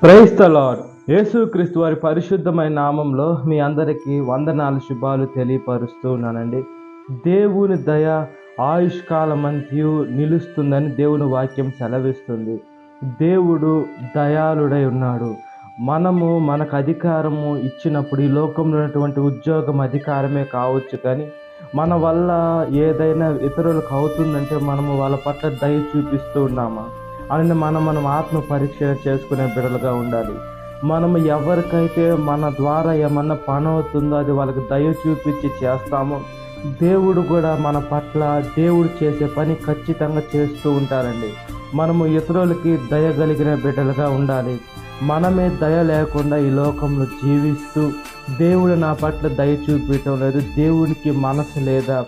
Praise the lord. యేసుక్రీస్తు వారి పరిశుద్ధమైన నామంలో మీ అందరికీ వందనాలు శుభాలు తెలియపరుస్తూ ఉన్నానండి. దేవుని దయ ఆయుష్కాలమంతయు నిలుస్తుందని దేవుని వాక్యం సెలవిస్తుంది. దేవుడు దయాళుడై ఉన్నాడు. మనకు అధికారము ఇచ్చినప్పుడు ఈ లోకంలో ఉన్నటువంటి ఉద్యోగం అధికారమే కావచ్చు, కానీ మన వల్ల ఏదైనా ఇతరులకు అవుతుందంటే మనము వాళ్ళ పట్ల దయ చూపిస్తూ ఉన్నామా అని మనం ఆత్మ పరీక్ష చేసుకునే బిడ్డలుగా ఉండాలి. మనం ఎవరికైతే మన ద్వారా ఏమన్నా పని అవుతుందో అది వాళ్ళకి దయ చూపించి చేస్తామో, దేవుడు కూడా మన పట్ల దేవుడు చేసే పని ఖచ్చితంగా చేస్తూ ఉంటారండి. మనము ఇతరులకి దయ కలిగిన బిడ్డలుగా ఉండాలి. మనమే దయ లేకుండా ఈ లోకంలో జీవిస్తూ దేవుడు నా పట్ల దయ చూపించడం లేదు, దేవుడికి మనసు లేదా,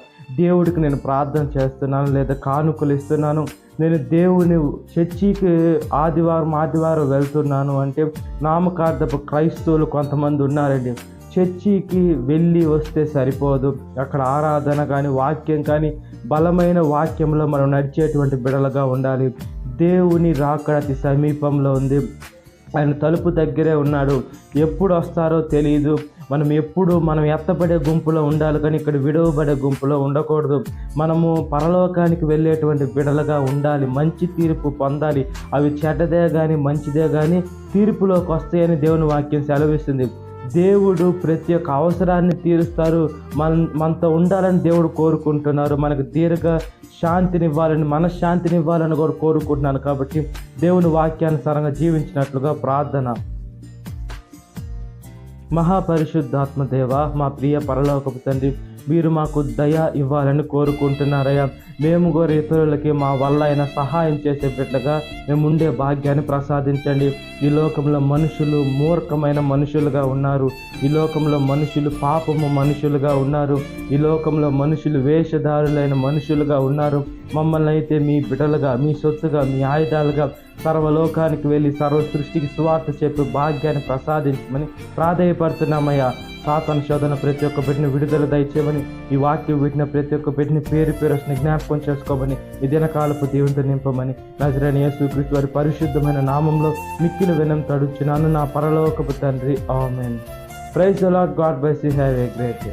దేవుడికి నేను ప్రార్థన చేస్తున్నాను లేదా కానుకలు ఇస్తున్నాను, నేను దేవుని చర్చికి ఆదివారం వెళ్తున్నాను అంటే నామకార్థపు క్రైస్తవులు కొంతమంది ఉన్నారండి. చర్చికి వెళ్ళి వస్తే సరిపోదు, అక్కడ ఆరాధన కానీ వాక్యం కానీ బలమైన వాక్యంలో మనం నడిచేటువంటి బిడలుగా ఉండాలి. దేవుని రాకడ అతి సమీపంలో ఉంది. ఆయన తలుపు దగ్గరే ఉన్నాడు. ఎప్పుడు వస్తారో తెలియదు. మనం ఎత్తబడే గుంపులో ఉండాలి, కానీ ఇక్కడ విడవబడే గుంపులో ఉండకూడదు. మనము పరలోకానికి వెళ్ళేటువంటి బిడలుగా ఉండాలి. మంచి తీర్పు పొందాలి. అవి చెడ్డదే కానీ మంచిదే కానీ తీర్పులోకి వస్తాయని దేవుని వాక్యం సెలవిస్తుంది. దేవుడు ప్రతి ఒక్క అవసరాన్ని తీరుస్తారు. మనతో ఉండాలని దేవుడు కోరుకుంటున్నారు. మనకు దీర్ఘ శాంతినివ్వాలని, మనశ్శాంతినివ్వాలని కూడా కోరుకుంటున్నాను. కాబట్టి దేవుని వాక్యానుసారంగా జీవించినట్లుగా ప్రార్థన. మహాపరిశుద్ధాత్మ దేవ, మా ప్రియ పరలోకపు తండ్రి, మీరు మాకు దయ ఇవ్వాలని కోరుకుంటున్నారయ్యా. మేము కూడా ఇతరులకి మా వల్ల అయినా సహాయం చేసే బిడ్డగా మేము ఉండే భాగ్యాన్ని ప్రసాదించండి. ఈ లోకంలో మనుషులు మూర్ఖమైన మనుషులుగా ఉన్నారు. ఈ లోకంలో మనుషులు పాపము మనుషులుగా ఉన్నారు. ఈ లోకంలో మనుషులు వేషధారులైన మనుషులుగా ఉన్నారు. మమ్మల్ని అయితే మీ బిడ్డలుగా, మీ సొత్తుగా, మీ ఆయుధాలుగా సర్వలోకానికి వెళ్ళి సర్వ సృష్టికి సువార్త చెప్పి భాగ్యాన్ని ప్రసాదించమని ప్రాధేయపడుతున్నామయ్యా. సాతాను శోధన ప్రతి ఒక్క బిడ్డని విడుదల దయచేయమని, ఈ వాక్యం విడిన ప్రతి ఒక్క బిడ్డని పేరు జ్ఞాపకం చేసుకోమని, ఈ దినకాలపు దీవెనతో నింపమని నజరేయుడైన యేసుక్రీస్తు వారి పరిశుద్ధమైన నామంలో మిక్కిలి వినయంతో అడుగుచున్నాను నా పరలోకపు తండ్రి. ఆమేన్. Praise the Lord. God bless you. Have a great day.